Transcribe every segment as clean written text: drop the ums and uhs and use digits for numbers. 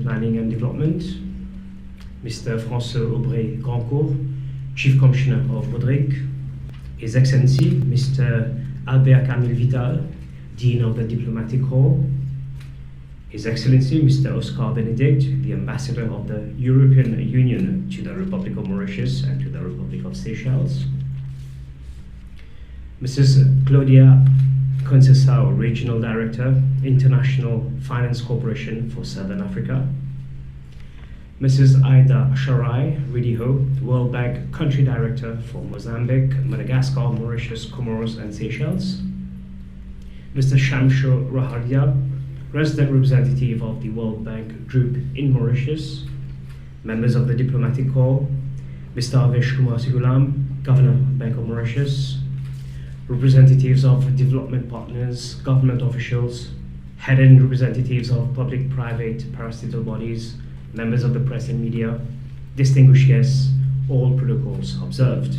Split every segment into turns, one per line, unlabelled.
Planning and Development, Mr. François Aubray Grandcourt, Chief Commissioner of Rodrigue, His Excellency Mr. Albert Camille Vital, Dean of the Diplomatic Corps, His Excellency Mr. Oscar Benedict, the Ambassador of the European Union to the Republic of Mauritius and to the Republic of Seychelles, Mrs. Claudia Conceição, Regional Director, International Finance Corporation for Southern Africa, Mrs. Aida Sharai Ridiho, World Bank Country Director for Mozambique, Madagascar, Mauritius, Comoros and Seychelles, Mr. Shamsho Rahardia, Resident Representative of the World Bank Group in Mauritius, members of the Diplomatic Corps, Mr. Avesh Kumar Sigulam, Governor of Bank of Mauritius, representatives of development partners, government officials, head and representatives of public, private, parastatal bodies, members of the press and media, distinguished guests, all protocols observed.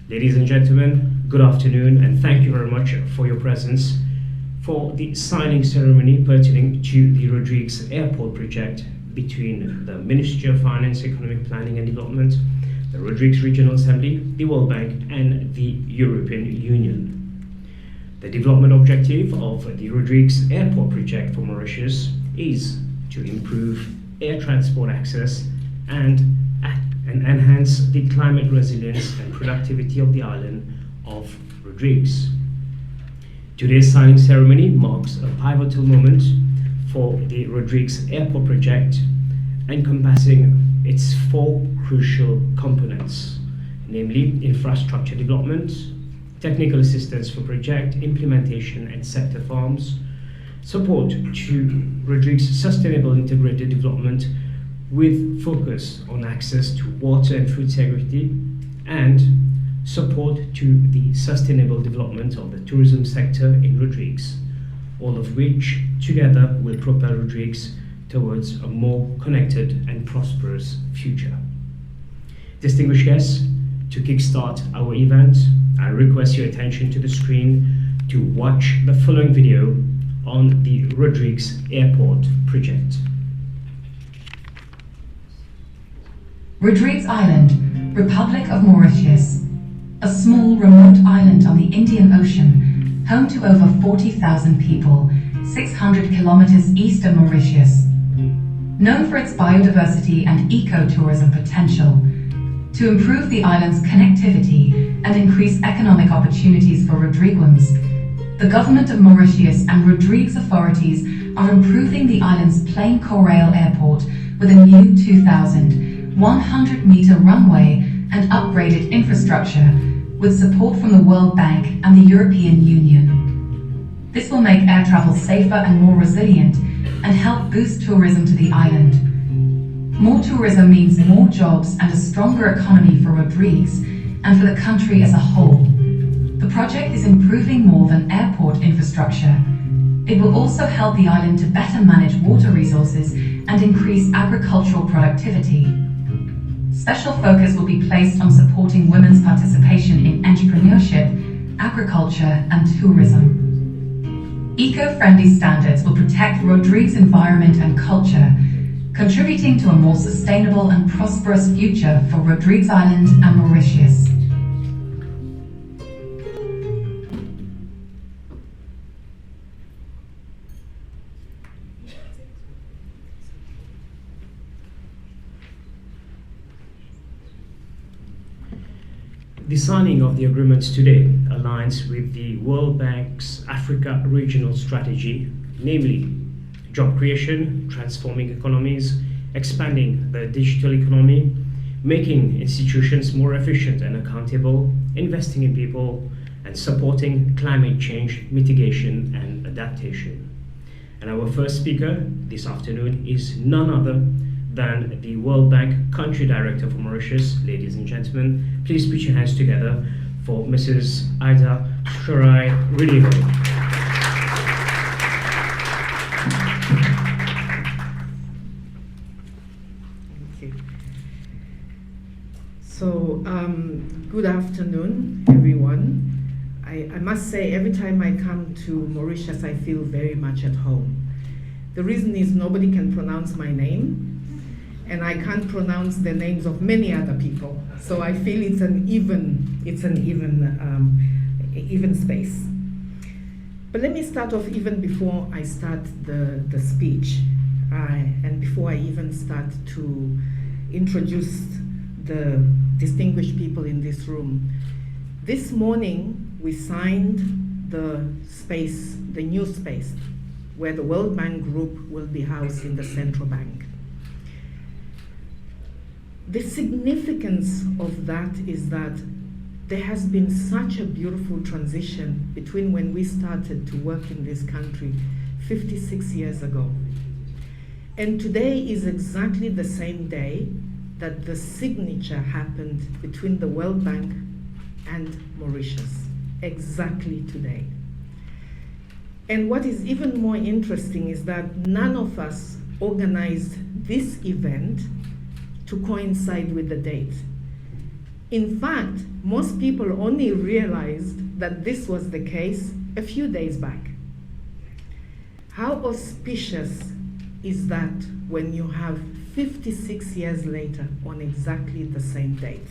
Ladies and gentlemen, good afternoon and thank you very much for your presence for the signing ceremony pertaining to the Rodrigues Airport project between the Ministry of Finance, Economic Planning and Development, the Rodrigues Regional Assembly, the World Bank and the European Union. The development objective of the Rodrigues Airport project for Mauritius is to improve air transport access and enhance the climate resilience and productivity of the island of Rodrigues. Today's signing ceremony marks a pivotal moment for the Rodrigues Airport project, encompassing its four crucial components, namely infrastructure development, technical assistance for project implementation and sector farms, support to Rodrigues sustainable integrated development with focus on access to water and food security, and support to the sustainable development of the tourism sector in Rodrigues, all of which together will propel Rodrigues towards a more connected and prosperous future. Distinguished guests, to kickstart our event, I request your attention to the screen to watch the following video on the Rodrigues Airport project.
Rodrigues Island, Republic of Mauritius, a small remote island on the Indian Ocean, home to over 40,000 people, 600 kilometers east of Mauritius. Known for its biodiversity and ecotourism potential, to improve the island's connectivity and increase economic opportunities for Rodriguans, the government of Mauritius and Rodrigues authorities are improving the island's Plaine Corail airport with a new 2,100-meter runway and upgraded infrastructure with support from the World Bank and the European Union. This will make air travel safer and more resilient and help boost tourism to the island. More tourism means more jobs and a stronger economy for Rodrigues and for the country as a whole. The project is improving more than airport infrastructure. It will also help the island to better manage water resources and increase agricultural productivity. Special focus will be placed on supporting women's participation in entrepreneurship, agriculture and tourism. Eco-friendly standards will protect Rodrigues' environment and culture, contributing to a more sustainable and prosperous future for Rodrigues Island and Mauritius.
The signing of the agreements today aligns with the World Bank's Africa Regional Strategy, namely job creation, transforming economies, expanding the digital economy, making institutions more efficient and accountable, investing in people, and supporting climate change mitigation and adaptation. And our first speaker this afternoon is none other than the World Bank Country Director for Mauritius. Ladies and gentlemen, please put your hands together for Mrs. Aida Sharai Ridiho.
Thank you. So, good afternoon, everyone. I must say, every time I come to Mauritius, I feel very much at home. The reason is nobody can pronounce my name, and I can't pronounce the names of many other people. So I feel it's an even space. But let me start off even before I start the speech, and before I even start to introduce the distinguished people in this room. This morning, we signed the space, the new space, where the World Bank Group will be housed in the central bank. The significance of that is that there has been such a beautiful transition between when we started to work in this country 56 years ago. And today is exactly the same day that the signature happened between the World Bank and Mauritius, exactly today. And what is even more interesting is that none of us organized this event to coincide with the date. In fact, most people only realized that this was the case a few days back. How auspicious is that when you have 56 years later on exactly the same date?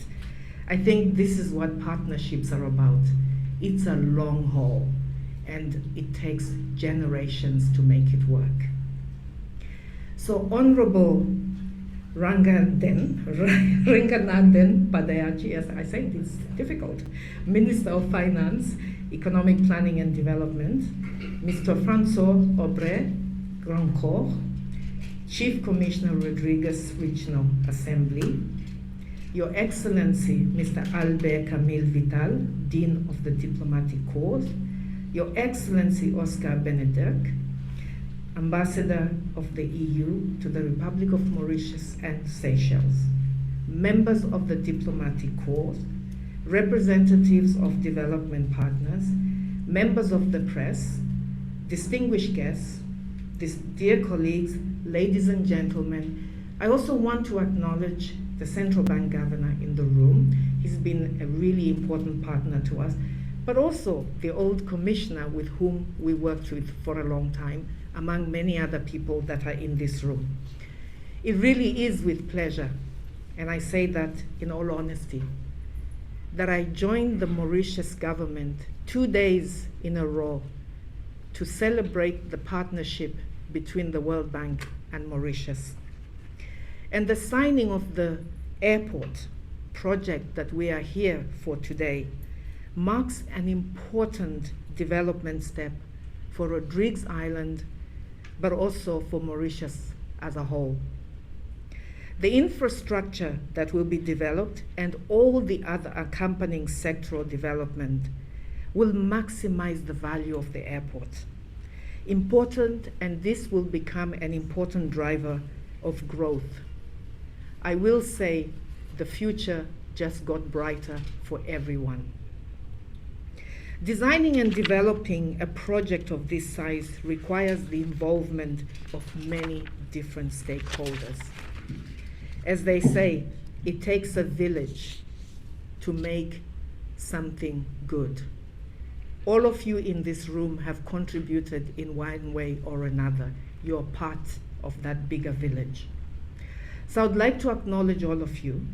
I think this is what partnerships are about. It's a long haul, and it takes generations to make it work. So Honorable Ranganathan Partager, as I said, it's difficult, Minister of Finance, Economic Planning and Development, Mr. Francois Aubrey Grandcourt, Chief Commissioner Rodriguez Regional Assembly, Your Excellency Mr. Albert Camille Vital, Dean of the Diplomatic Corps, Your Excellency Oscar Benedek, Ambassador of the EU to the Republic of Mauritius and Seychelles, members of the Diplomatic Corps, representatives of development partners, members of the press, distinguished guests, dear colleagues, ladies and gentlemen. I also want to acknowledge the Central Bank Governor in the room. He's been a really important partner to us, but also the old commissioner with whom we worked with for a long time, among many other people that are in this room. It really is with pleasure, and I say that in all honesty, that I joined the Mauritius government 2 days in a row to celebrate the partnership between the World Bank and Mauritius. And the signing of the airport project that we are here for today marks an important development step for Rodrigues Island, but also for Mauritius as a whole. The infrastructure that will be developed and all the other accompanying sectoral development will maximize the value of the airport. Important, and this will become an important driver of growth. I will say the future just got brighter for everyone. Designing and developing a project of this size requires the involvement of many different stakeholders. As they say, it takes a village to make something good. All of you in this room have contributed in one way or another. You're part of that bigger village. So I'd like to acknowledge all of you,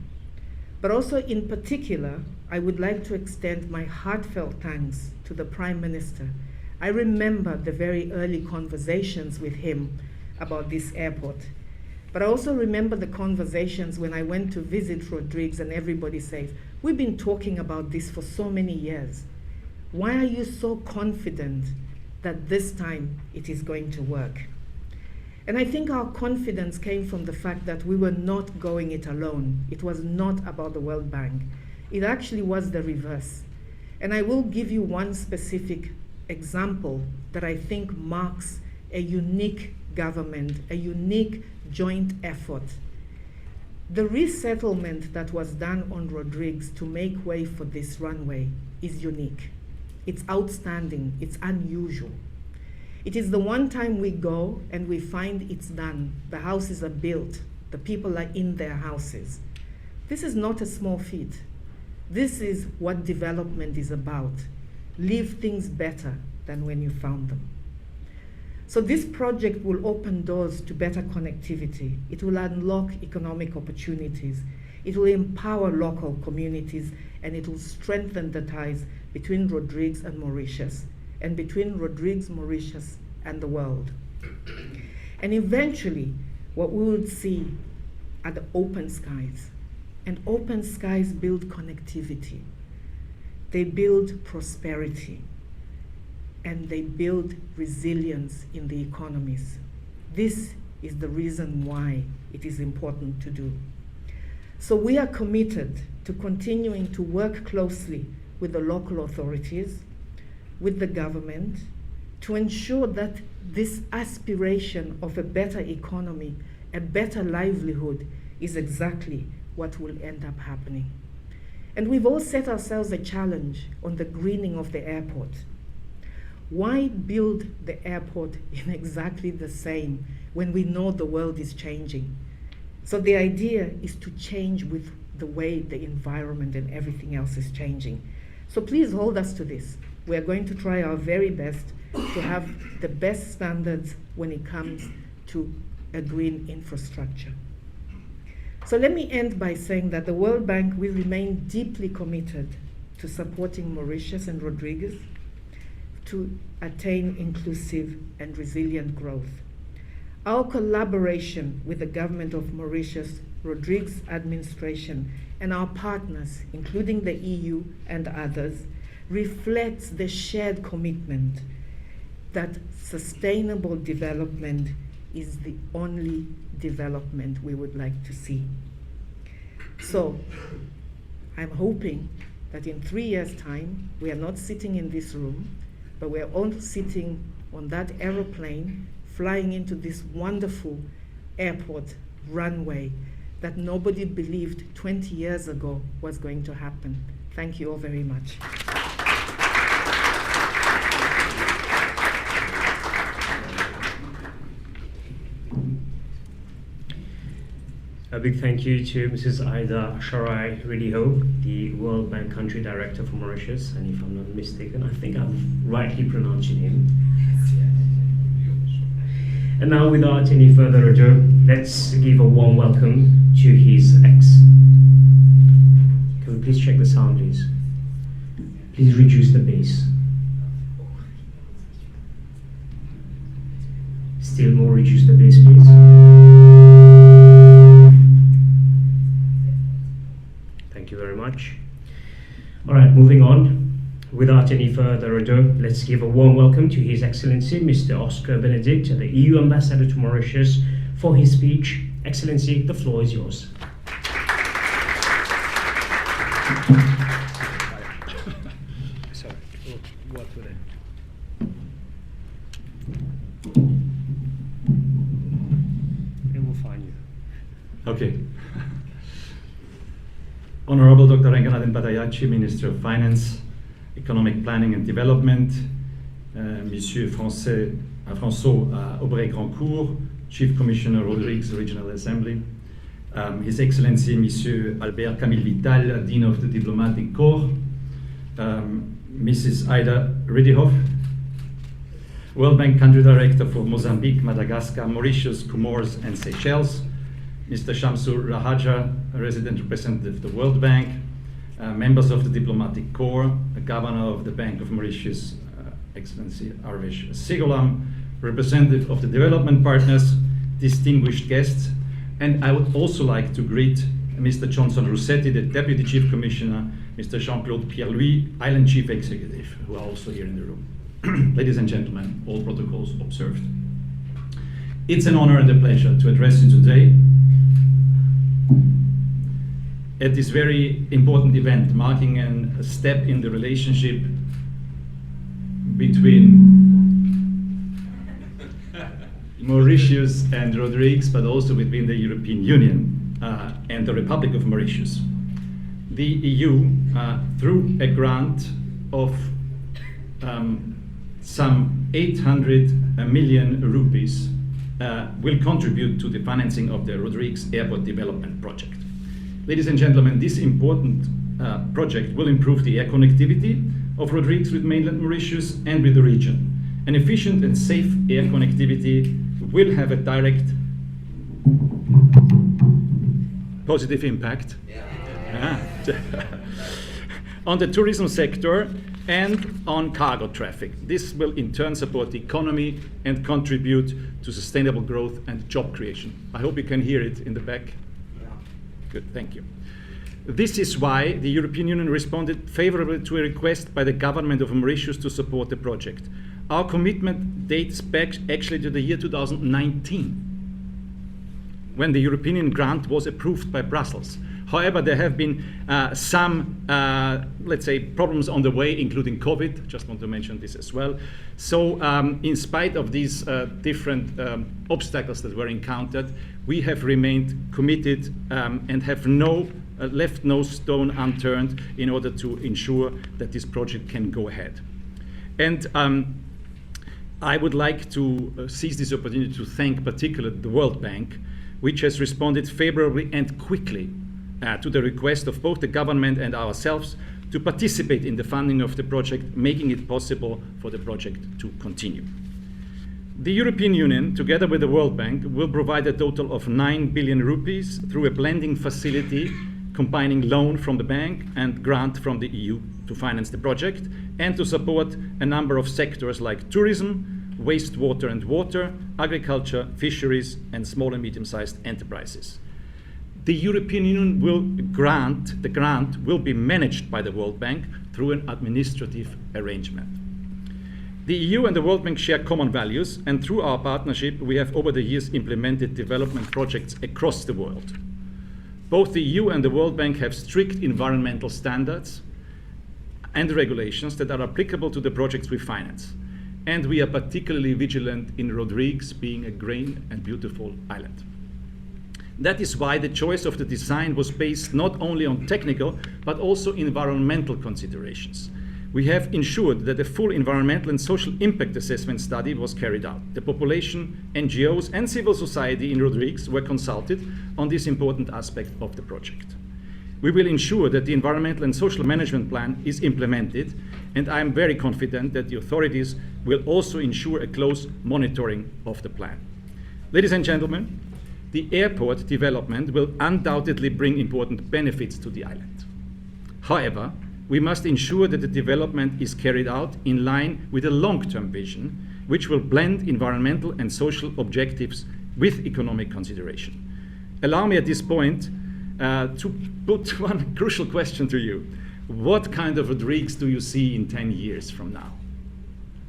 but also in particular, I would like to extend my heartfelt thanks to the Prime Minister. I remember the very early conversations with him about this airport, but I also remember the conversations when I went to visit Rodrigues and everybody says, we've been talking about this for so many years. Why are you so confident that this time it is going to work? And I think our confidence came from the fact that we were not going it alone. It was not about the World Bank. It actually was the reverse. And I will give you one specific example that I think marks a unique government, a unique joint effort. The resettlement that was done on Rodrigues to make way for this runway is unique. It's outstanding, it's unusual. It is the one time we go and we find it's done. The houses are built, the people are in their houses. This is not a small feat. This is what development is about. Leave things better than when you found them. So this project will open doors to better connectivity. It will unlock economic opportunities. It will empower local communities, and it will strengthen the ties between Rodrigues and Mauritius, and between Rodrigues, Mauritius, and the world. And eventually, what we will see are the open skies. And open skies build connectivity. They build prosperity. And they build resilience in the economies. This is the reason why it is important to do. So we are committed to continuing to work closely with the local authorities, with the government, to ensure that this aspiration of a better economy, a better livelihood, is exactly what will end up happening. And we've all set ourselves a challenge on the greening of the airport. Why build the airport in exactly the same when we know the world is changing? So the idea is to change with the way the environment and everything else is changing. So please hold us to this. We are going to try our very best to have the best standards when it comes to a green infrastructure. So let me end by saying that the World Bank will remain deeply committed to supporting Mauritius and Rodrigues to attain inclusive and resilient growth. Our collaboration with the government of Mauritius, Rodrigues administration, and our partners, including the EU and others, reflects the shared commitment that sustainable development is the only development we would like to see. So I'm hoping that in 3 years' time, we are not sitting in this room, but we're all sitting on that aeroplane flying into this wonderful airport runway that nobody believed 20 years ago was going to happen. Thank you all very much.
A big thank you to Mrs. Aida Sharai Ridiho, the World Bank Country Director for Mauritius, and if I'm not mistaken, I think I've rightly pronounced your name. And now, without any further ado, let's give a warm welcome to His Ex. Can we please check the sound, please? Please reduce the bass. Still more, reduce the bass, please. Thank you very much. All right, moving on. Without any further ado, let's give a warm welcome to His Excellency, Mr. Oscar Benedict, the EU Ambassador to Mauritius, for his speech. Excellency, the floor is yours.
Sorry, what with it?
It will find you.
Okay. Honorable Dr. Engelhard Badayachi, Minister of Finance, Economic Planning and Development, Monsieur François Aubray-Grandcourt, Chief Commissioner Rodrigues Regional Assembly, His Excellency Monsieur Albert Camille Vital, Dean of the Diplomatic Corps, Mrs. Aida Ridihoff, World Bank Country Director for Mozambique, Madagascar, Mauritius, Comores and Seychelles, Mr. Shamsur Rahaja, Resident Representative of the World Bank, members of the Diplomatic Corps, the Governor of the Bank of Mauritius, Excellency Arvesh Sigolam, representative of the development partners, distinguished guests, and I would also like to greet Mr. Johnson Rossetti, the Deputy Chief Commissioner, Mr. Jean-Claude Pierre-Louis, Island Chief Executive, who are also here in the room. Ladies and gentlemen, all protocols observed. It's an honor and a pleasure to address you today at this very important event, marking a step in the relationship between Mauritius and Rodrigues, but also between the European Union and the Republic of Mauritius. The EU, through a grant of some 800 million rupees, will contribute to the financing of the Rodrigues Airport Development Project. Ladies and gentlemen, this important project will improve the air connectivity of Rodrigues with mainland Mauritius and with the region. An efficient and safe air connectivity will have a direct positive impact on the tourism sector and on cargo traffic. This will in turn support the economy and contribute to sustainable growth and job creation. I hope you can hear it in the back. Good, thank you. This is why the European Union responded favorably to a request by the government of Mauritius to support the project. Our commitment dates back actually to the year 2019, when the European grant was approved by Brussels. However, there have been some, let's say, problems on the way, including COVID. Just want to mention this as well. So in spite of these different obstacles that were encountered, we have remained committed and have left no stone unturned in order to ensure that this project can go ahead. And I would like to seize this opportunity to thank particularly the World Bank, which has responded favorably and quickly to the request of both the government and ourselves to participate in the funding of the project, making it possible for the project to continue. The European Union, together with the World Bank, will provide a total of 9 billion rupees through a blending facility combining loan from the bank and grant from the EU to finance the project and to support a number of sectors like tourism, wastewater and water, agriculture, fisheries, and small and medium-sized enterprises. The European Union the grant will be managed by the World Bank through an administrative arrangement. The EU and the World Bank share common values, and through our partnership, we have over the years implemented development projects across the world. Both the EU and the World Bank have strict environmental standards and regulations that are applicable to the projects we finance. And we are particularly vigilant in Rodrigues being a green and beautiful island. That is why the choice of the design was based not only on technical, but also environmental considerations. We have ensured that a full environmental and social impact assessment study was carried out. The population, NGOs, and civil society in Rodrigues were consulted on this important aspect of the project. We will ensure that the environmental and social management plan is implemented, and I am very confident that the authorities will also ensure a close monitoring of the plan. Ladies and gentlemen, the airport development will undoubtedly bring important benefits to the island. However, we must ensure that the development is carried out in line with a long-term vision, which will blend environmental and social objectives with economic consideration. Allow me at this point to put one crucial question to you. What kind of Rodrigues do you see in 10 years from now?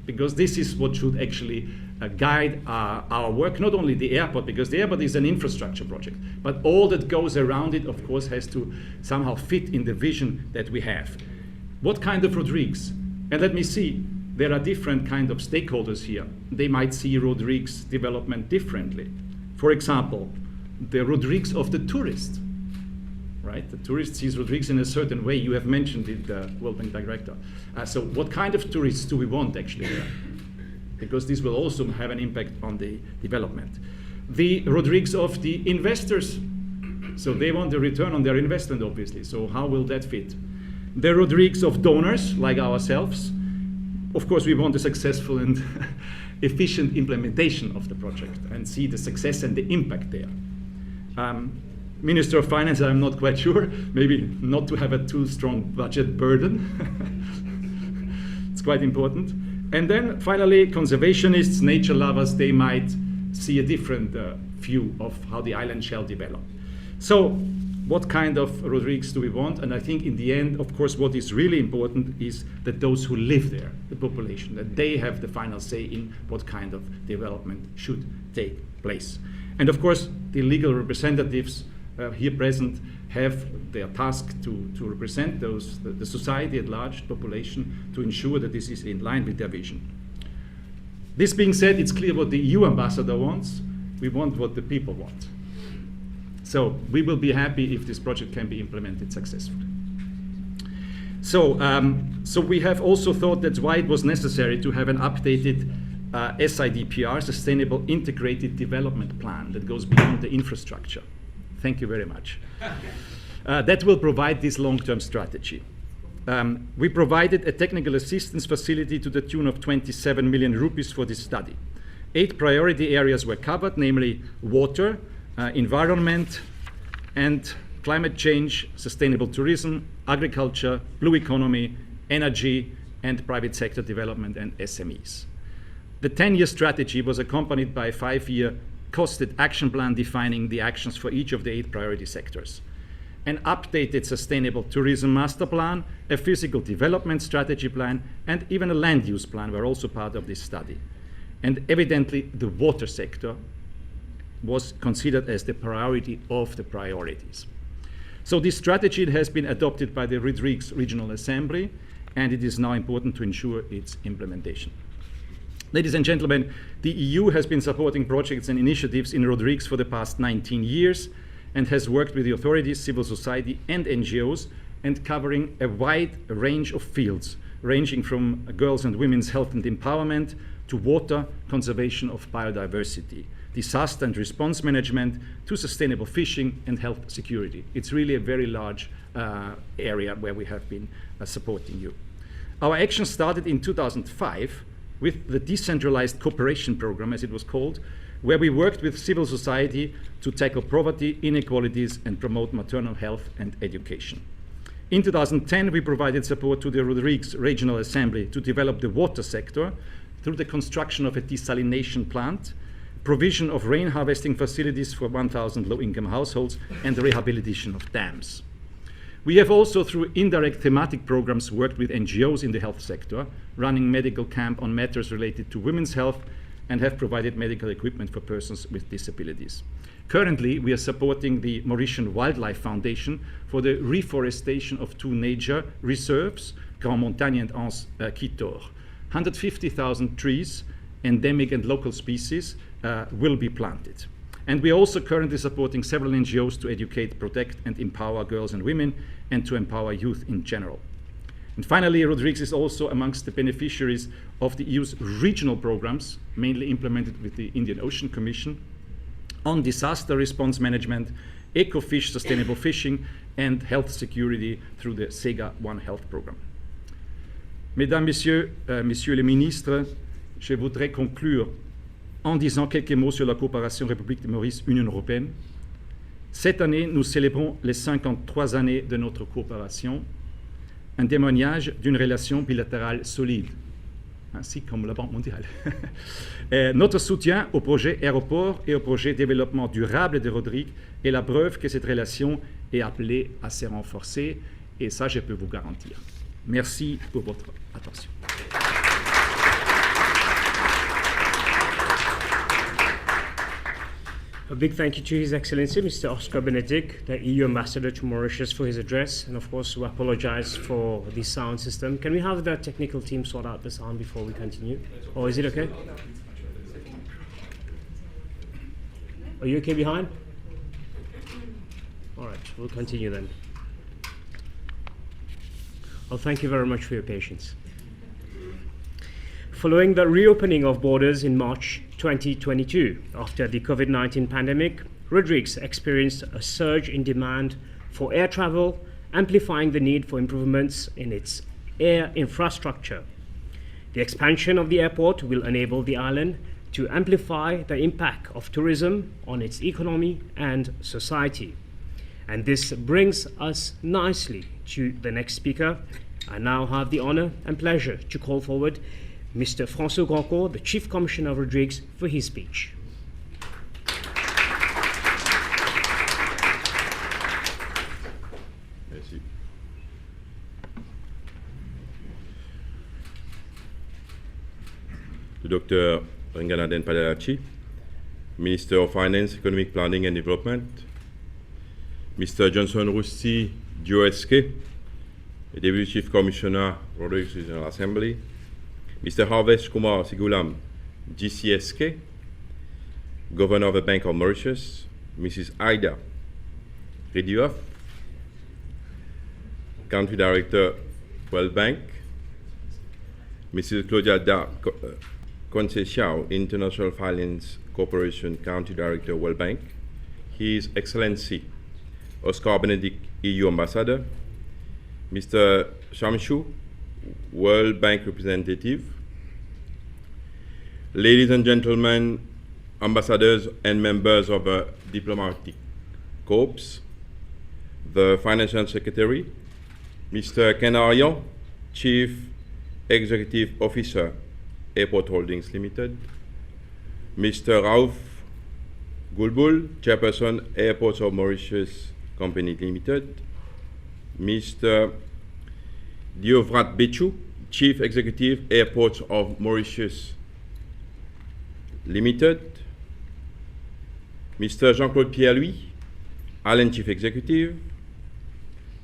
Because this is what should actually guide our work, not only the airport, because the airport is an infrastructure project, but all that goes around it, of course, has to somehow fit in the vision that we have. What kind of Rodrigues? And let me see, there are different kind of stakeholders here. They might see Rodrigues development differently. For example, the Rodrigues of the tourist, right? The tourist sees Rodrigues in a certain way. You have mentioned it, World Bank Director. So what kind of tourists do we want actually there? Because this will also have an impact on the development. The Rodrigues of the investors. So they want a return on their investment, obviously. So how will that fit? The Rodrigues of donors, like ourselves. Of course, we want a successful and efficient implementation of the project and see the success and the impact there. Minister of Finance, I'm not quite sure. Maybe not to have a too strong budget burden. It's quite important. And then finally, conservationists, nature lovers, they might see a different view of how the island shall develop. So what kind of Rodrigues do we want? And I think in the end, of course, what is really important is that those who live there, the population, that they have the final say in what kind of development should take place. And of course, the legal representatives here present have their task to represent the society at large, population, to ensure that this is in line with their vision. This being said, it's clear what the EU ambassador wants. We want what the people want. So we will be happy if this project can be implemented successfully. So we have also thought that's why it was necessary to have an updated SIDPR, Sustainable Integrated Development Plan, that goes beyond the infrastructure. Thank you very much. That will provide this long-term strategy. we provided a technical assistance facility to the tune of 27 million rupees for this study. 8 priority areas were covered, namely water, environment, and climate change, sustainable tourism, agriculture, blue economy, energy, and private sector development and SMEs. The 10-year strategy was accompanied by a 5-year costed action plan defining the actions for each of the 8 priority sectors. An updated sustainable tourism master plan, a physical development strategy plan, and even a land use plan were also part of this study. And evidently, the water sector was considered as the priority of the priorities. So this strategy has been adopted by the Rodrigues Regional Assembly, and it is now important to ensure its implementation. Ladies and gentlemen, the EU has been supporting projects and initiatives in Rodrigues for the past 19 years and has worked with the authorities, civil society, and NGOs, and covering a wide range of fields, ranging from girls' and women's health and empowerment to water, conservation of biodiversity, disaster and response management, to sustainable fishing and health security. It's really a very large area where we have been supporting you. Our action started in 2005 with the Decentralized Cooperation Program, as it was called, where we worked with civil society to tackle poverty, inequalities, and promote maternal health and education. In 2010, we provided support to the Rodrigues Regional Assembly to develop the water sector through the construction of a desalination plant, provision of rain harvesting facilities for 1,000 low-income households, and the rehabilitation of dams. We have also, through indirect thematic programs, worked with NGOs in the health sector, running medical camp on matters related to women's health, and have provided medical equipment for persons with disabilities. Currently, we are supporting the Mauritian Wildlife Foundation for the reforestation of 2 nature reserves, Grand Montagne and Anse Quitor. 150,000 trees, endemic and local species, will be planted. And we are also currently supporting several NGOs to educate, protect, and empower girls and women, and to empower youth in general. And finally, Rodrigues is also amongst the beneficiaries of the EU's regional programs, mainly implemented with the Indian Ocean Commission, on disaster response management, eco-fish, sustainable fishing, and health security through the SEGA One Health program. Mesdames, Messieurs, Messieurs les ministres, je voudrais conclure en disant quelques mots sur la coopération République de Maurice-Union européenne. Cette année, nous célébrons les 53 années de notre coopération, un témoignage d'une relation bilatérale solide, ainsi comme la Banque mondiale. Notre soutien au projet aéroport et au projet développement durable de Rodrigues est la preuve que cette relation est appelée à se renforcer, et ça, je peux vous garantir. Merci pour votre attention.
A big thank you to His Excellency, Mr. Oscar Benedict, the EU Ambassador to Mauritius, for his address. And of course, we apologize for the sound system. Can we have the technical team sort out the sound before we continue? Or is it okay? Are you okay behind? All right, we'll continue then. Well, thank you very much for your patience. Following the reopening of borders in March 2022, after the COVID-19 pandemic, Rodrigues experienced a surge in demand for air travel, amplifying the need for improvements in its air infrastructure. The expansion of the airport will enable the island to amplify the impact of tourism on its economy and society. And this brings us nicely to the next speaker. I now have the honor and pleasure to call forward Mr. François Grandcourt, the Chief Commissioner of Rodrigues, for his speech.
Merci. To Dr. Ranganaden Padarachi, Minister of Finance, Economic Planning and Development, Mr. Johnson Rusty Dioeske, Deputy Chief Commissioner, Rodrigues Regional Assembly, Mr. Harvesh Kumar Sigulam, GCSK, Governor of the Bank of Mauritius, Mrs. Aida Redioff, Country Director, World Bank, Mrs. Claudia Da Conceição, International Finance Corporation Country Director, World Bank, His Excellency Oscar Benedict, EU Ambassador, Mr. Shamsu, World Bank representative, ladies and gentlemen, ambassadors and members of the diplomatic corps, the financial secretary, Mr. Ken Arian, Chief Executive Officer, Airport Holdings Limited, Mr. Raouf Gulbul, Chairperson, Airports of Mauritius Company Limited, Mr. Diovrat Bechu, Chief Executive, Airports of Mauritius Limited, Mr. Jean-Claude Pierre-Louis, Allen Chief Executive,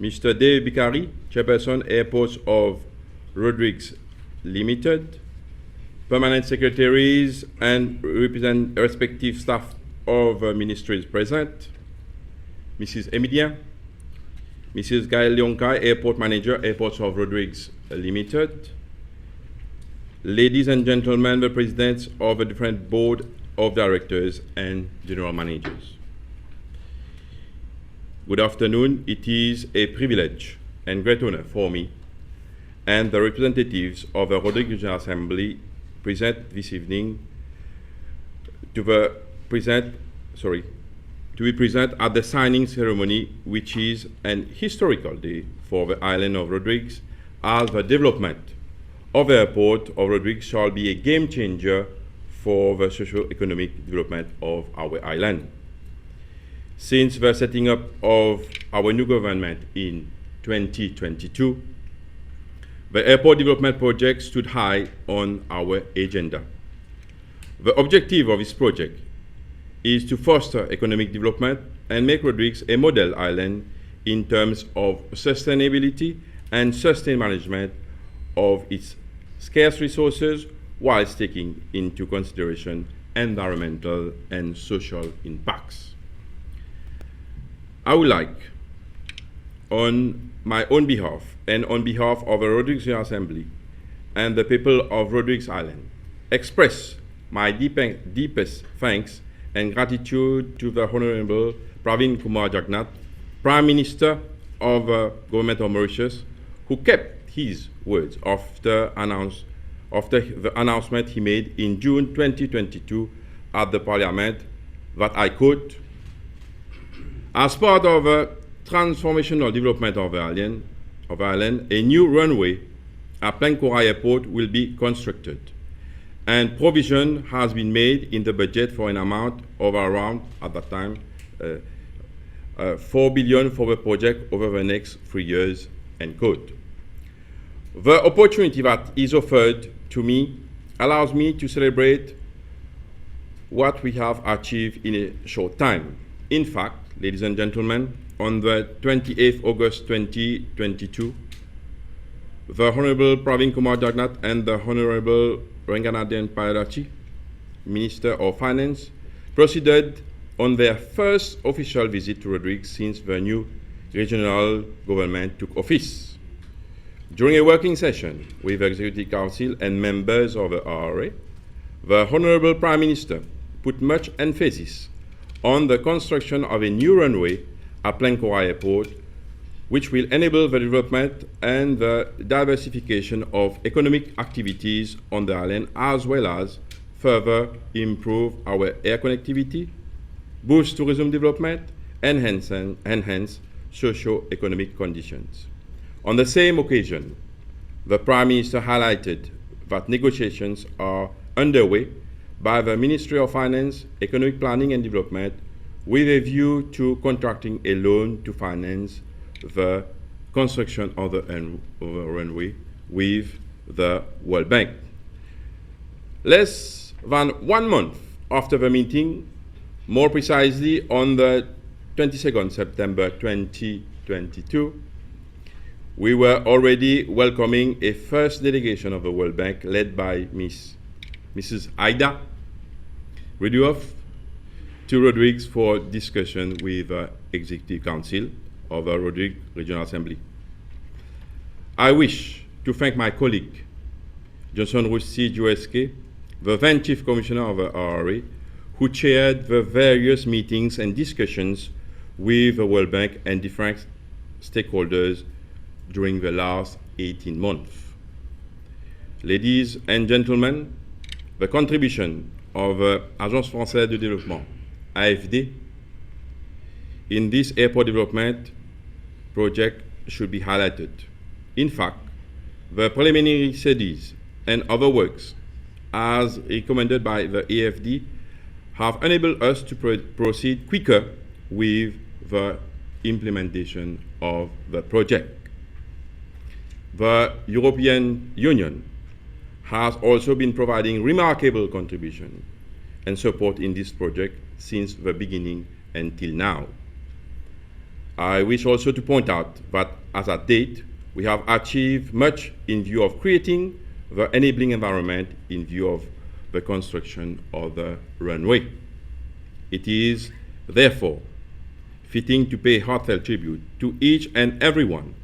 Mr. Dave Bikari, Chairperson, Airports of Rodrigues Limited, Permanent Secretaries and respective staff of ministries present, Mrs. Emidien, Mrs. Gaël Leonkai, Airport Manager, Airports of Rodrigues Limited, ladies and gentlemen, the presidents of the different board of directors and general managers. Good afternoon. It is a privilege and great honor for me and the representatives of the Rodrigues Regional Assembly present this evening to be present at the signing ceremony, which is an historical day for the island of Rodrigues, as the development of the airport of Rodrigues shall be a game changer for the socio-economic development of our island. Since the setting up of our new government in 2022, the airport development project stood high on our agenda. The objective of this project is to foster economic development and make Rodrigues a model island in terms of sustainability and sustained management of its scarce resources, whilst taking into consideration environmental and social impacts. I would like, on my own behalf and on behalf of the Rodrigues Regional Assembly and the people of Rodrigues Island, express my deepest thanks and gratitude to the Honorable Pravind Kumar Jagannath, Prime Minister of the Government of Mauritius, who kept his words after the announcement he made in June 2022 at the Parliament, that I quote, "As part of the transformational development of Ireland, a new runway at Plaine Corail Airport will be constructed, and provision has been made in the budget for an amount of around, at that time, 4 billion for the project over the next 3 years," end quote. The opportunity that is offered to me allows me to celebrate what we have achieved in a short time. In fact, ladies and gentlemen, on the 28th August 2022, the Honorable Pravind Kumar Jagannath and the Honorable Renganaden Partager, Minister of Finance, proceeded on their first official visit to Rodrigues since the new regional government took office. During a working session with the Executive Council and members of the RRA, the Honorable Prime Minister put much emphasis on the construction of a new runway at Plaine Corail Airport, which will enable the development and the diversification of economic activities on the island, as well as further improve our air connectivity, boost tourism development, and enhance socio-economic conditions. On the same occasion, the Prime Minister highlighted that negotiations are underway by the Ministry of Finance, Economic Planning and Development with a view to contracting a loan to finance the construction of the runway with the World Bank. Less than 1 month after the meeting, more precisely on the 22nd September 2022, we were already welcoming a first delegation of the World Bank led by Mrs. Aida Ridouoff to Rodrigues for discussion with the Executive Council of the Rodrigues Regional Assembly. I wish to thank my colleague, Johnson Rusty Jueske, the then Chief Commissioner of the RRA, who chaired the various meetings and discussions with the World Bank and different stakeholders during the last 18 months. Ladies and gentlemen, the contribution of Agence Française de Développement, AFD, in this airport development project should be highlighted. In fact, the preliminary studies and other works, as recommended by the AFD, have enabled us to proceed quicker with the implementation of the project. The European Union has also been providing remarkable contribution and support in this project since the beginning until now. I wish also to point out that as at date, we have achieved much in view of creating the enabling environment in view of the construction of the runway. It is, therefore, fitting to pay heartfelt tribute to each and everyone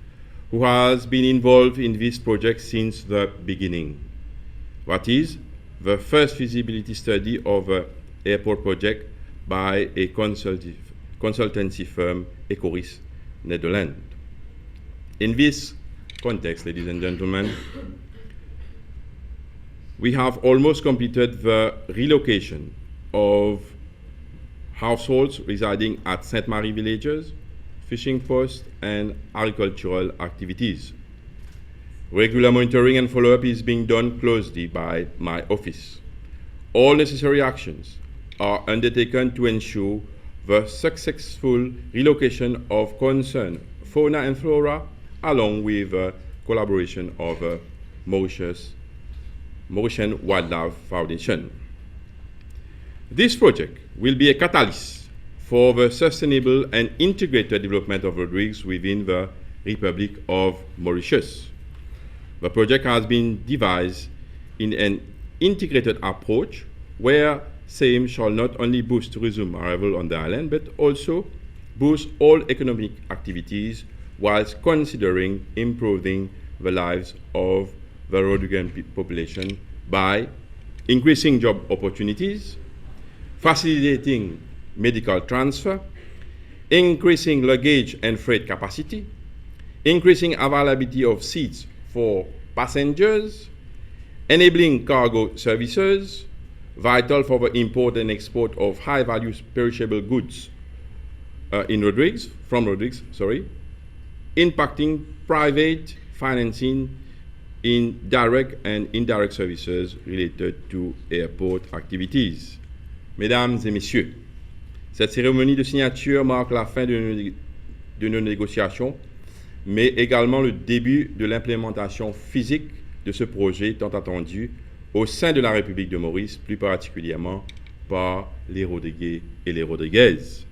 who has been involved in this project since the beginning. That is, the first feasibility study of the airport project by a consultancy firm, Ecoris, Netherlands. In this context, ladies and gentlemen, we have almost completed the relocation of households residing at Sainte Marie villages, fishing posts, and agricultural activities. Regular monitoring and follow-up is being done closely by my office. All necessary actions are undertaken to ensure the successful relocation of concerned fauna and flora, along with the collaboration of Mauritian Wildlife Foundation. This project will be a catalyst for the sustainable and integrated development of Rodrigues within the Republic of Mauritius. The project has been devised in an integrated approach where same shall not only boost tourism arrival on the island, but also boost all economic activities whilst considering improving the lives of the Rodriguan population by increasing job opportunities, facilitating medical transfer, increasing luggage and freight capacity, increasing availability of seats for passengers, enabling cargo services, vital for the import and export of high-value perishable goods from Rodrigues, impacting private financing in direct and indirect services related to airport activities. Mesdames et messieurs, cette cérémonie de signature marque la fin de nos négociations, mais également le début de l'implémentation physique de ce projet tant attendu au sein de la République de Maurice, plus particulièrement par les Rodriguais et les Rodriguaises.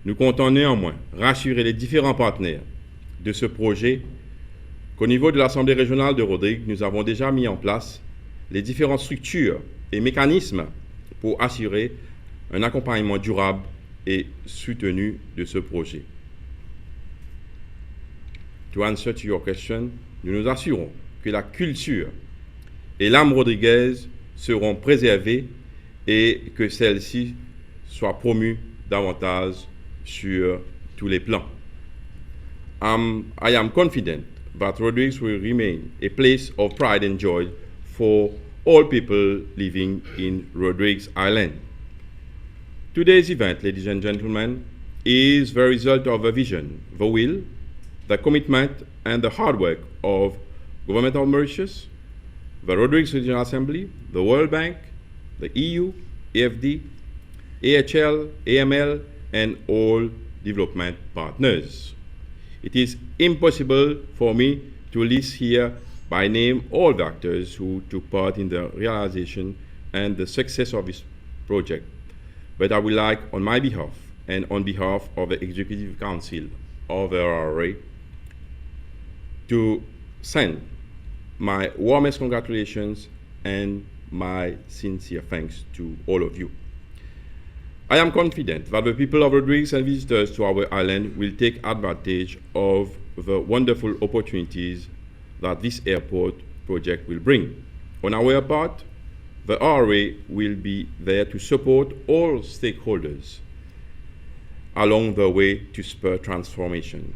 Nous comptons néanmoins rassurer les différents partenaires de ce projet qu'au niveau de l'Assemblée régionale de Rodrigues, nous avons déjà mis en place les différentes structures et mécanismes pour assurer un accompagnement durable et soutenu de ce projet. To answer to your question, nous nous assurons que la culture et l'âme rodriguaise seront préservées et que celle-ci soit promue davantage sur tous les plans. I am confident that Rodrigues will remain a place of pride and joy for all people living in Rodrigues Island. Today's event, ladies and gentlemen, is the result of a vision, the will, the commitment, and the hard work of Government of Mauritius, the Rodrigues Regional Assembly, the World Bank, the EU, AFD, AHL, AML, and all development partners. It is impossible for me to list here by name all the actors who took part in the realization and the success of this project, but I would like, on my behalf and on behalf of the Executive Council of the RRA, to send my warmest congratulations and my sincere thanks to all of you. I am confident that the people of Rodrigues and visitors to our island will take advantage of the wonderful opportunities that this airport project will bring. On our part, the RRA will be there to support all stakeholders along the way to spur transformation.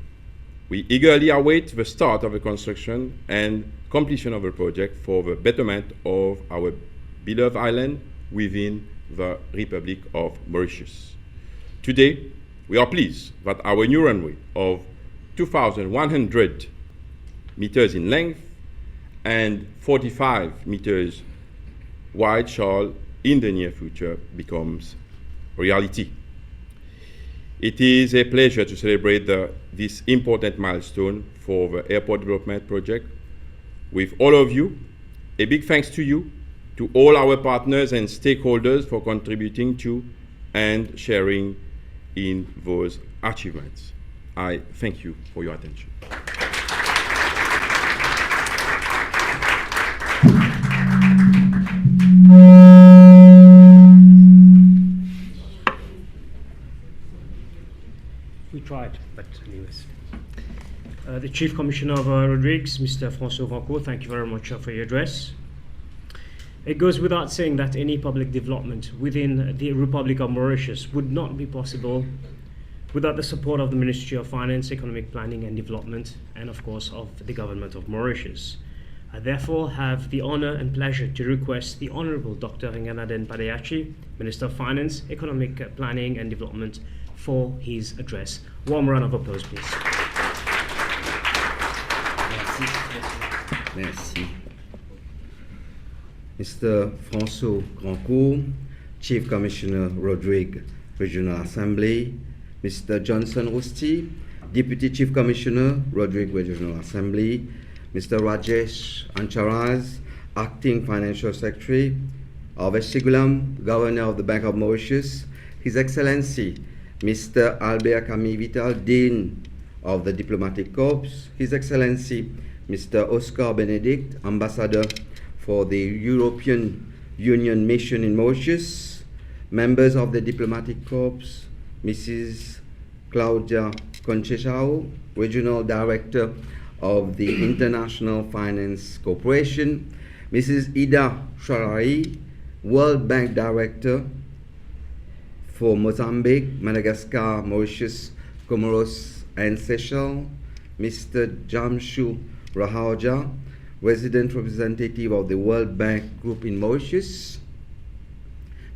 We eagerly await the start of the construction and completion of the project for the betterment of our beloved island within the Republic of Mauritius. Today, we are pleased that our new runway of 2,100 meters in length and 45 meters wide shall, in the near future, becomes reality. It is a pleasure to celebrate this important milestone for the airport development project with all of you. A big thanks to you, to all our partners and stakeholders for contributing to and sharing in those achievements. I thank you for your attention.
We tried, but anyways. The Chief Commissioner of Rodrigues, Mr. François Vanco, thank you very much for your address. It goes without saying that any public development within the Republic of Mauritius would not be possible without the support of the Ministry of Finance, Economic Planning and Development, and of course of the Government of Mauritius. I therefore have the honor and pleasure to request the Honorable Dr. Nganaden Padeachi, Minister of Finance, Economic Planning and Development, for his address. Warm round of applause, please.
Merci. Mr. François Grandcourt, Chief Commissioner, Rodrigues Regional Assembly, Mr. Johnson Rusti, Deputy Chief Commissioner, Rodrigues Regional Assembly, Mr. Rajesh Ancharaz, Acting Financial Secretary, Arvesh Sigulam, Governor of the Bank of Mauritius, His Excellency, Mr. Albert Camille Vital, Dean of the Diplomatic Corps, His Excellency, Mr. Oscar Benedict, Ambassador for the European Union Mission in Mauritius, members of the Diplomatic Corps, Mrs. Claudia Conchechao, Regional Director of the International Finance Corporation, Mrs. Ida Sharai, World Bank Director for Mozambique, Madagascar, Mauritius, Comoros, and Seychelles, Mr. Jamshu Rahaja, Resident Representative of the World Bank Group in Mauritius,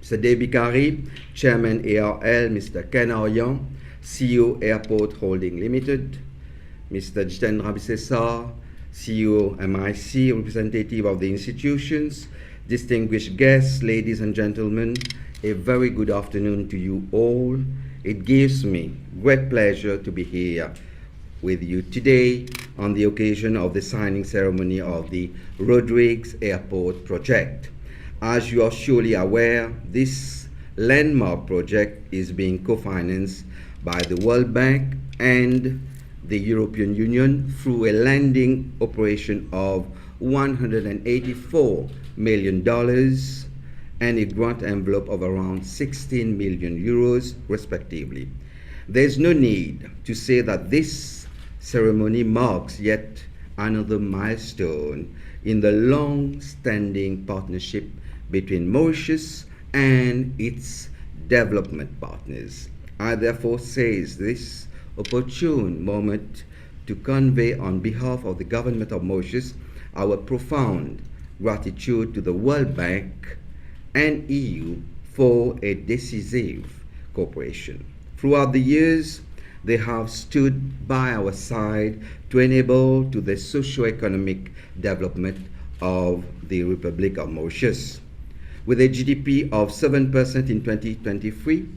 Mr. Debi Kari, Chairman ARL, Mr. Ken Aryan, CEO Airport Holding Limited, Mr. Jitendra Bisesar, CEO MIC, representative of the institutions, distinguished guests, ladies and gentlemen, a very good afternoon to you all. It gives me great pleasure to be here with you today on the occasion of the signing ceremony of the Rodrigues Airport project. As you are surely aware, this landmark project is being co-financed by the World Bank and the European Union through a lending operation of $184 million and a grant envelope of around 16 million euros, respectively. There's no need to say that this ceremony marks yet another milestone in the long-standing partnership between Mauritius and its development partners. I therefore seize this opportune moment to convey on behalf of the government of Mauritius our profound gratitude to the World Bank and EU for a decisive cooperation. Throughout the years, they have stood by our side to enable to the socio-economic development of the Republic of Mauritius. With a GDP of 7% in 2023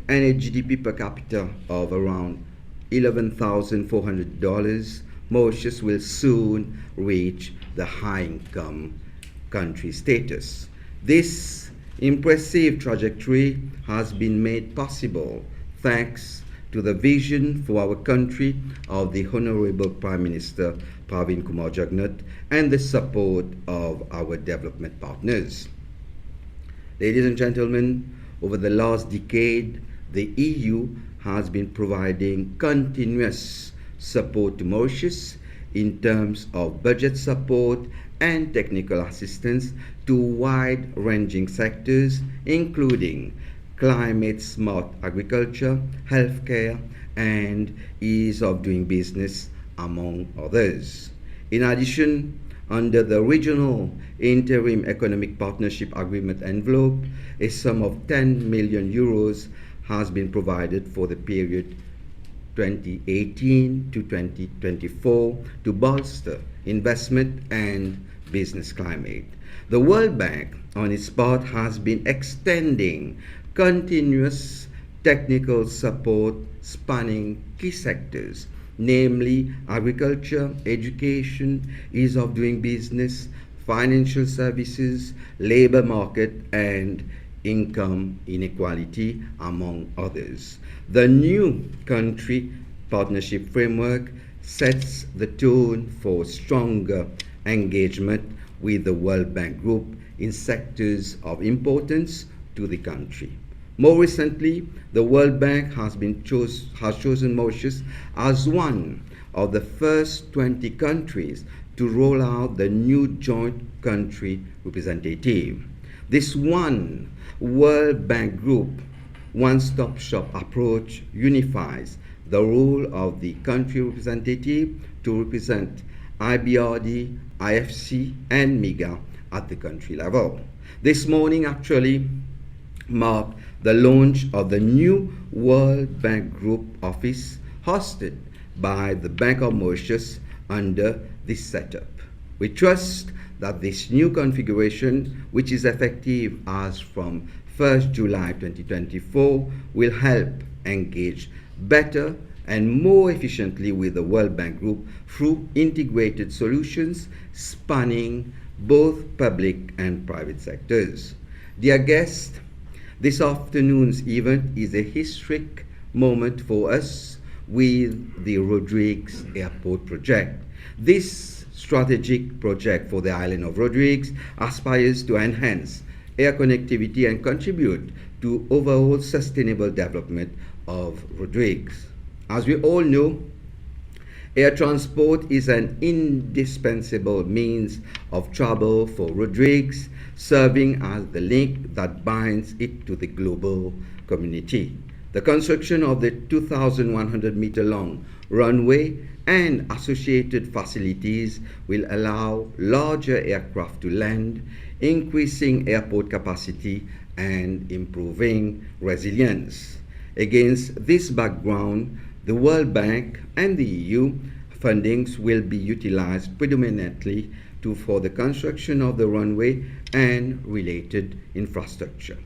and a GDP per capita of around $11,400, Mauritius will soon reach the high-income country status. This impressive trajectory has been made possible thanks to the vision for our country of the Honorable Prime Minister Pravin Kumar Jugnauth and the support of our development partners. Ladies and gentlemen, over the last decade, the EU has been providing continuous support to Mauritius in terms of budget support and technical assistance to wide-ranging sectors, including climate-smart agriculture, healthcare, and ease of doing business among others. In addition, under the Regional Interim Economic Partnership Agreement envelope, a sum of 10 million euros has been provided for the period 2018 to 2024 to bolster investment and business climate. The World Bank, on its part, has been extending continuous technical support spanning key sectors, namely agriculture, education, ease of doing business, financial services, labor market, and income inequality, among others. The new country partnership framework sets the tone for stronger engagement with the World Bank Group in sectors of importance to the country. More recently, the World Bank has chosen Mauritius as one of the first 20 countries to roll out the new joint country representative. This one World Bank Group one-stop shop approach unifies the role of the country representative to represent IBRD, IFC, and MIGA at the country level. This morning actually marked the launch of the new World Bank Group office hosted by the Bank of Mauritius under this setup. We trust that this new configuration, which is effective as from 1st July 2024, will help engage better and more efficiently with the World Bank Group through integrated solutions spanning both public and private sectors. Dear guests, this afternoon's event is a historic moment for us with the Rodrigues Airport project. This strategic project for the island of Rodrigues aspires to enhance air connectivity and contribute to overall sustainable development of Rodrigues. As we all know, air transport is an indispensable means of travel for Rodrigues, serving as the link that binds it to the global community. The construction of the 2,100-meter long runway and associated facilities will allow larger aircraft to land, increasing airport capacity and improving resilience. Against this background, the World Bank and the EU fundings will be utilized predominantly for the construction of the runway and related infrastructure.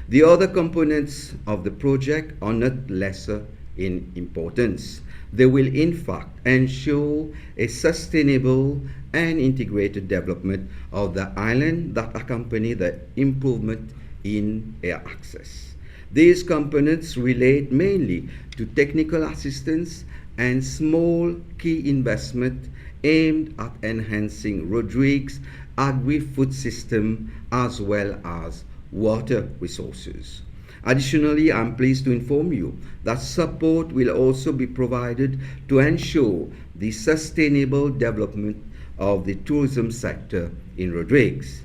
The other components of the project are not lesser in importance. They will in fact ensure a sustainable and integrated development of the island that accompany the improvement in air access. These components relate mainly to technical assistance and small key investment aimed at enhancing Rodrigues' agri-food system as well as water resources. Additionally, I'm pleased to inform you that support will also be provided to ensure the sustainable development of the tourism sector in Rodrigues.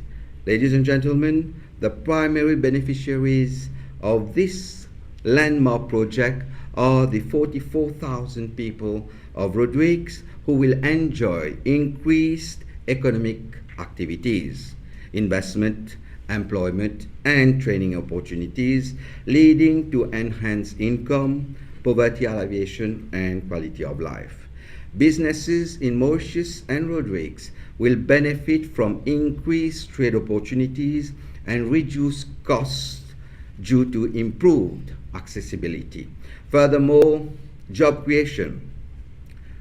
Ladies and gentlemen, the primary beneficiaries of this landmark project are the 44,000 people of Rodrigues who will enjoy increased economic activities, investment, employment, and training opportunities, leading to enhanced income, poverty alleviation, and quality of life. Businesses in Mauritius and Rodrigues will benefit from increased trade opportunities and reduced costs due to improved accessibility. Furthermore, job creation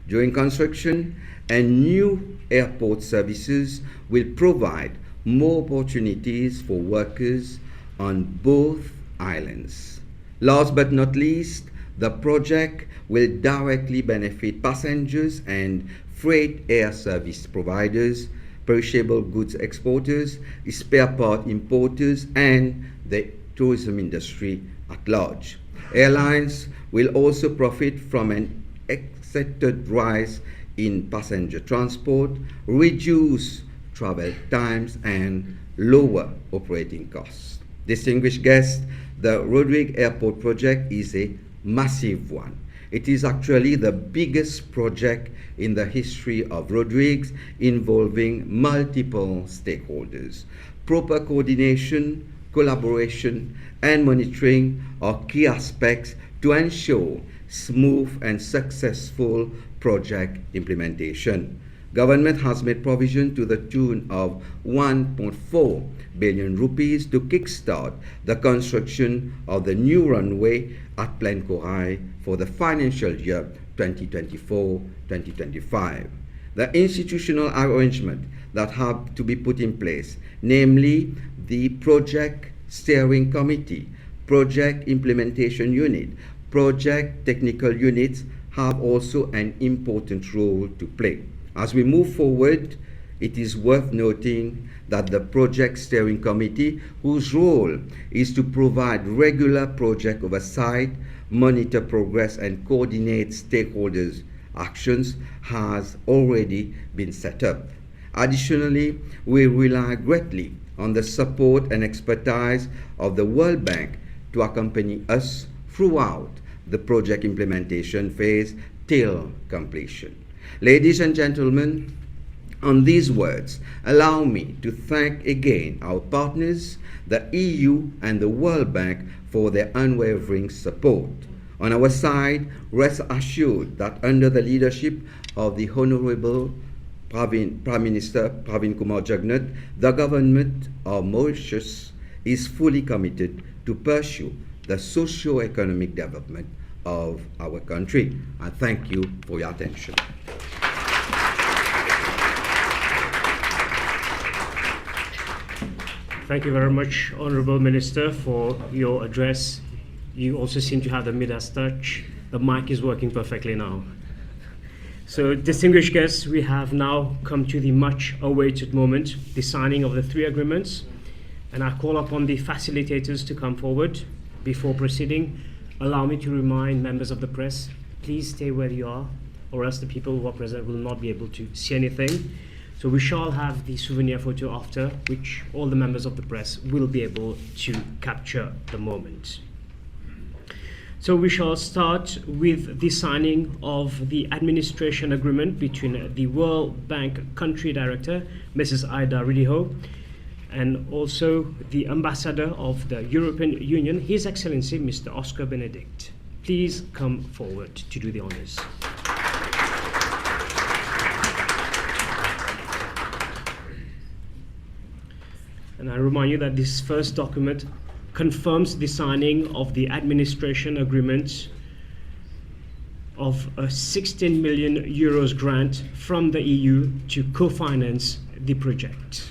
during construction and new airport services will provide more opportunities for workers on both islands. Last but not least, the project will directly benefit passengers and freight air service providers, perishable goods exporters, spare part importers, and the tourism industry at large. Airlines will also profit from an expected rise in passenger transport, reduce travel times, and lower operating costs. Distinguished guests, the Rodrigues Airport project is a massive one. It is actually the biggest project in the history of roadways involving multiple stakeholders. Proper coordination, collaboration, and monitoring are key aspects to ensure smooth and successful project implementation. Government has made provision to the tune of 1.4 billion rupees to kickstart the construction of the new runway at Plaine Corail for the financial year 2024-2025. The institutional arrangement that have to be put in place, namely the Project Steering Committee, Project Implementation Unit, Project Technical Units, have also an important role to play. As we move forward, it is worth noting that the Project Steering Committee, whose role is to provide regular project oversight, monitor progress, and coordinate stakeholders' actions, has already been set up. Additionally, we rely greatly on the support and expertise of the World Bank to accompany us throughout the project implementation phase till completion. Ladies and gentlemen, on these words, allow me to thank again our partners, the EU and the World Bank, for their unwavering support. On our side, rest assured that under the leadership of the Honorable Prime Minister Pravin Kumar Jagnat, the government of Mauritius is fully committed to pursue the socio-economic development of our country. I thank you for your attention.
Thank you very much, Honourable Minister, for your address. You also seem to have the Midas touch. The mic is working perfectly now. So, distinguished guests, we have now come to the much-awaited moment, the signing of the 3 agreements. And I call upon the facilitators to come forward. Before proceeding, allow me to remind members of the press, please stay where you are, or else the people who are present will not be able to see anything. So we shall have the souvenir photo after, which all the members of the press will be able to capture the moment. So we shall start with the signing of the administration agreement between the World Bank Country Director, Mrs. Ida Ridiho, and also the Ambassador of the European Union, His Excellency Mr. Oscar Benedict. Please come forward to do the honors. And I remind you that this first document confirms the signing of the administration agreement of a 16 million euros grant from the EU to co-finance the project.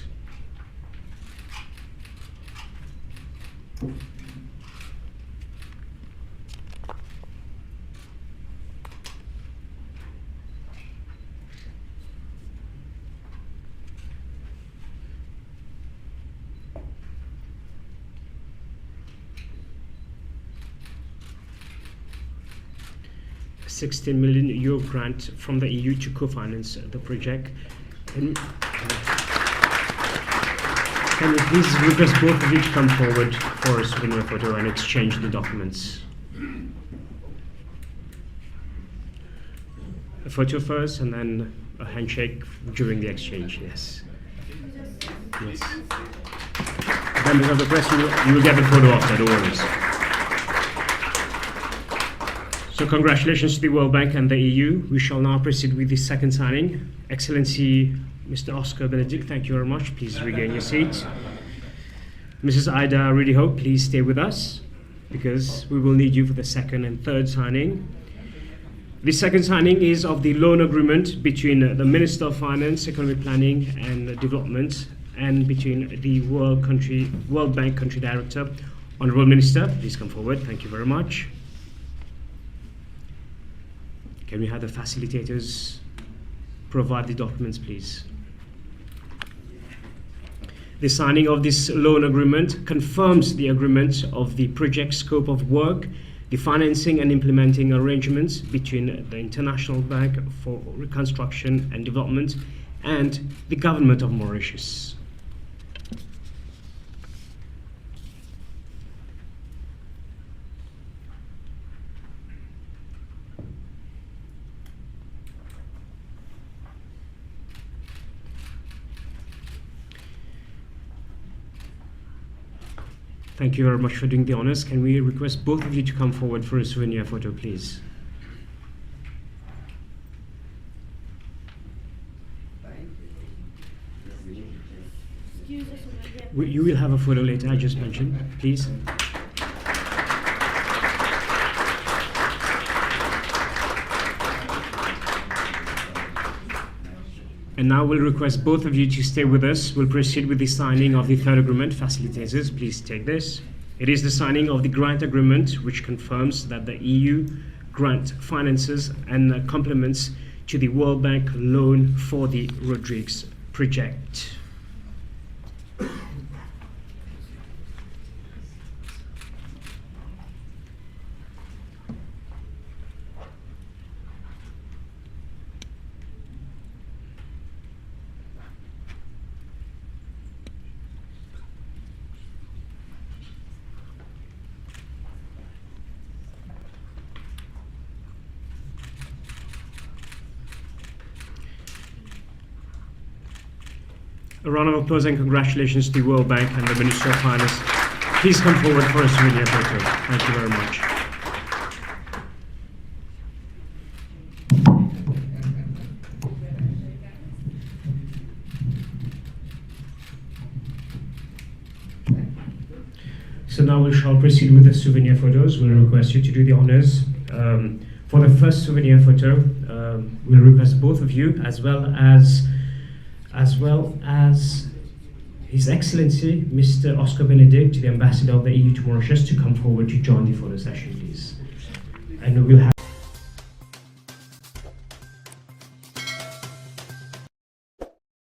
€16 million grant from the EU to co-finance the project. Can you please request both of you to come forward for a souvenir photo and exchange the documents? A photo first and then a handshake during the exchange, yes. Yes. Members of the press, you will get the photo after, don't worry. So congratulations to the World Bank and the EU. We shall now proceed with the second signing. Excellency Mr. Oscar Benedict, thank you very much. Please regain your seat. Mrs. Ida Ridiho, please stay with us because we will need you for the second and third signing. The second signing is of the loan agreement between the Minister of Finance, Economic Planning and Development and between the World Bank Country Director. Honourable Minister, please come forward. Thank you very much. Can we have the facilitators provide the documents, please? The signing of this loan agreement confirms the agreement of the project scope of work, the financing and implementing arrangements between the International Bank for Reconstruction and Development and the Government of Mauritius. Thank you very much for doing the honors. Can we request both of you to come forward for a souvenir photo, please? You will have a photo later, I just mentioned. Please. And now we'll request both of you to stay with us. We'll proceed with the signing of the third agreement. Facilitators, please take this. It is the signing of the grant agreement, which confirms that the EU grant finances and complements to the World Bank loan for the Rodrigues project. A round of applause and congratulations to the World Bank and the Minister of Finance. Please come forward for a souvenir photo. Thank you very much. So now we shall proceed with the souvenir photos. We'll request you to do the honors. For the first souvenir photo, we'll request both of you, as well as His Excellency Mr. Oscar Benedict, the Ambassador of the EU to Mauritius, to come forward to join the photo session, please. And we'll have